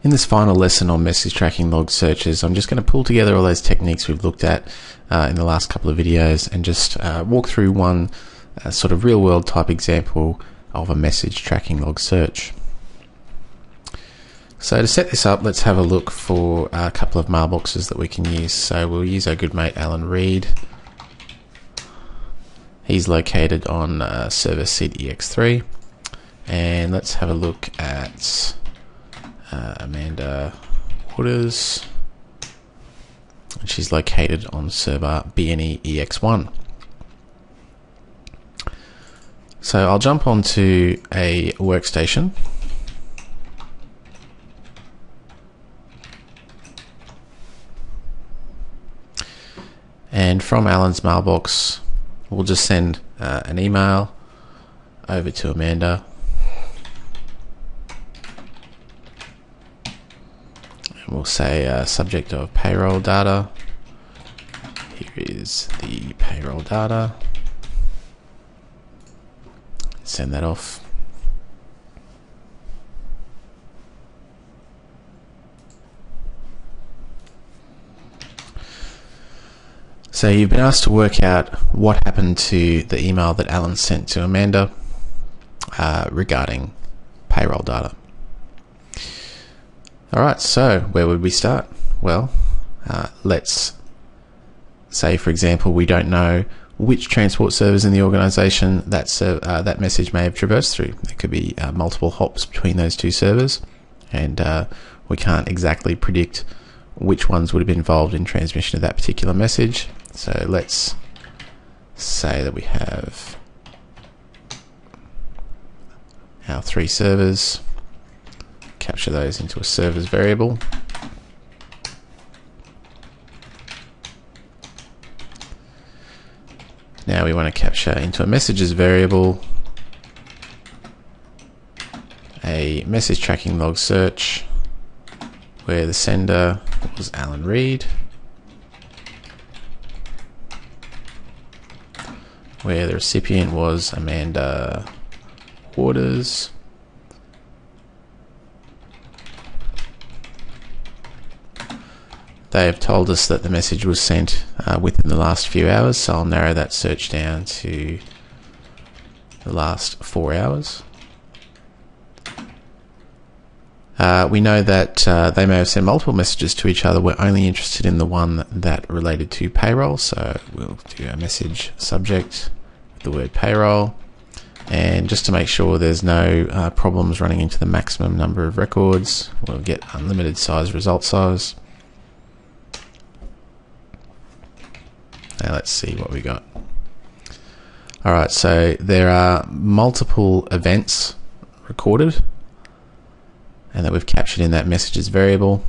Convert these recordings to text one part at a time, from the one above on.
In this final lesson on message tracking log searches, I'm just going to pull together all those techniques we've looked at in the last couple of videos and just walk through one sort of real-world type example of a message tracking log search. So to set this up, let's have a look for a couple of mailboxes that we can use. So we'll use our good mate Alan Reed. He's located on server SidEx3, and let's have a look at Amanda Waters, and she's located on server BNE-EX1. So I'll jump onto a workstation, and from Alan's mailbox we'll just send an email over to Amanda. We'll say subject of payroll data. Here is the payroll data. Send that off. So you've been asked to work out what happened to the email that Alan sent to Amanda regarding payroll data. Alright, so where would we start? Well, let's say, for example, we don't know which transport servers in the organization that message may have traversed through. There could be multiple hops between those two servers, and we can't exactly predict which ones would have been involved in transmission of that particular message. So let's say that we have our 3 servers. Capture those into a servers variable. Now we want to capture into a messages variable a message tracking log search where the sender was Alan Reed, where the recipient was Amanda Waters, they have told us that the message was sent within the last few hours, so I'll narrow that search down to the last 4 hours. We know that they may have sent multiple messages to each other. We're only interested in the one that related to payroll, so we'll do a message subject with the word payroll, and just to make sure there's no problems running into the maximum number of records, we'll get unlimited size result size. Now let's see what we got. Alright, so there are multiple events recorded and that we've captured in that messages variable,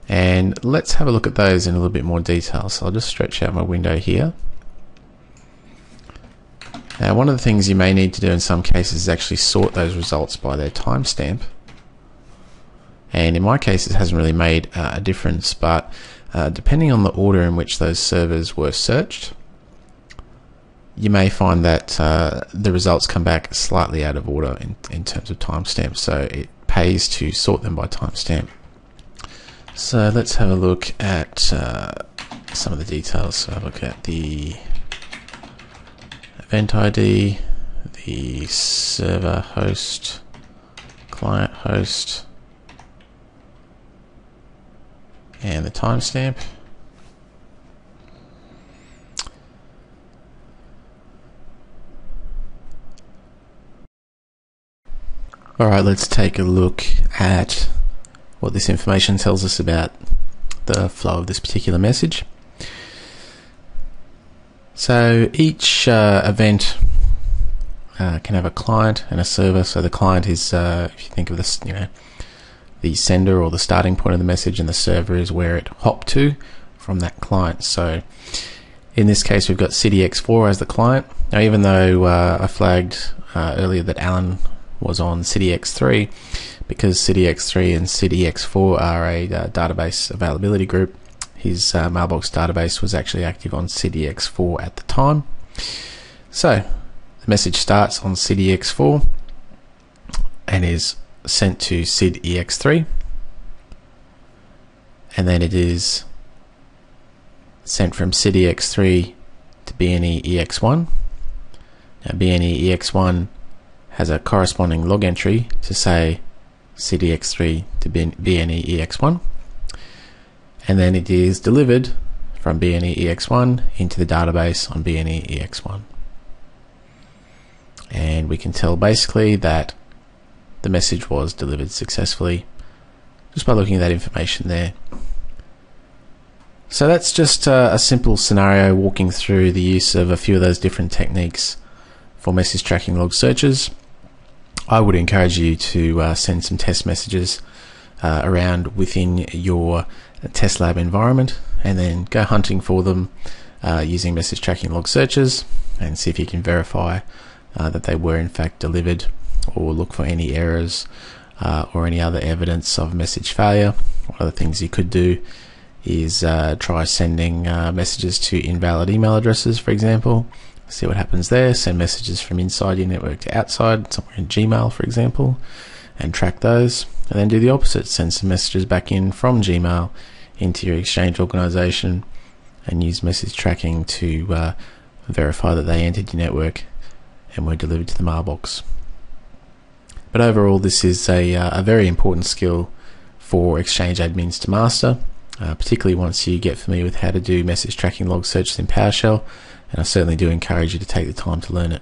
and let's have a look at those in a little bit more detail. So I'll just stretch out my window here. Now one of the things you may need to do in some cases is actually sort those results by their timestamp, and in my case it hasn't really made a difference, but depending on the order in which those servers were searched, you may find that the results come back slightly out of order in terms of timestamp, so it pays to sort them by timestamp. So let's have a look at some of the details. So I'll look at the event ID, the server host, client host, and the timestamp. Alright, let's take a look at what this information tells us about the flow of this particular message. So each event can have a client and a server. So the client is, if you think of this, the sender or the starting point of the message, and the server is where it hopped to from that client. So in this case we've got SidEx4 as the client. Now even though I flagged earlier that Alan was on SidEx3, because SidEx3 and SidEx4 are a database availability group, his mailbox database was actually active on SidEx4 at the time. So the message starts on SidEx4 and is sent to SidEx3. and then it is sent from CDX3 to BNE EX1. Now BNE EX1 has a corresponding log entry to say CDX3 to BNE EX1, and then it is delivered from BNE EX1 into the database on BNE EX1. And we can tell basically that the message was delivered successfully just by looking at that information there. So that's just a simple scenario walking through the use of a few of those different techniques for message tracking log searches. I would encourage you to send some test messages around within your test lab environment, and then go hunting for them using message tracking log searches, and see if you can verify that they were in fact delivered, or look for any errors or any other evidence of message failure. One of the things you could do is try sending messages to invalid email addresses, for example. See what happens there. Send messages from inside your network to outside, somewhere in Gmail, for example, and track those. And then do the opposite. Send some messages back in from Gmail into your Exchange organization, and use message tracking to verify that they entered your network and were delivered to the mailbox. But overall, this is a very important skill for Exchange admins to master, particularly once you get familiar with how to do message tracking log searches in PowerShell, and I certainly do encourage you to take the time to learn it.